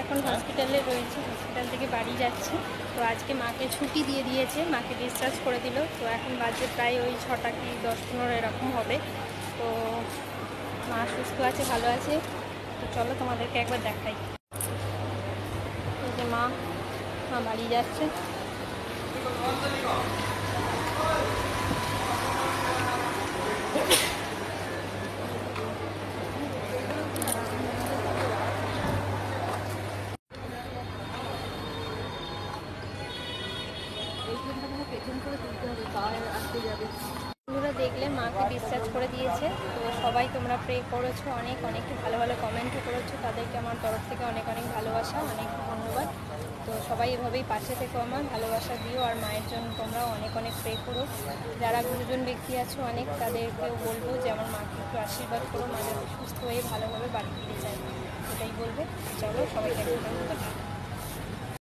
এখন হসপিটালে রয়েছি, হসপিটাল থেকে বাড়ি যাচ্ছি। তো আজকে মাকে ছুটি দিয়ে দিয়েছে, মাকে ডিসচার্জ করে দিল। তো এখন বাজে প্রায় ওই 6টা কি 10-15 এরকম হবে। তো মা সুস্থ আছে, ভালো আছে। তো চলো তোমাদেরকে একবার দেখাই। এই যে মা বাড়ি যাচ্ছে। বন্ধুরা দেখলে মাকে ডিসচার্জ করে দিয়েছে। তো সবাই তোমরা প্রে করেছো, অনেক ভালো ভালো কমেন্টও করেছো, তাদেরকে আমার তরফ থেকে অনেক ভালোবাসা, অনেক ধন্যবাদ। তো সবাই এভাবেই পাশে থেকো, আমার ভালোবাসা দিও। আর মায়ের জন্য তোমরাও অনেক প্রে করো। যারা গুরুজন ব্যক্তি আছো অনেক, তাদেরকেও বলবো যে আমার মাকে একটু আশীর্বাদ করো, মা যাতে সুস্থ হয়ে ভালোভাবে বাড়ি ফিরে যায়, এটাই বলবো। চলো সবাইকে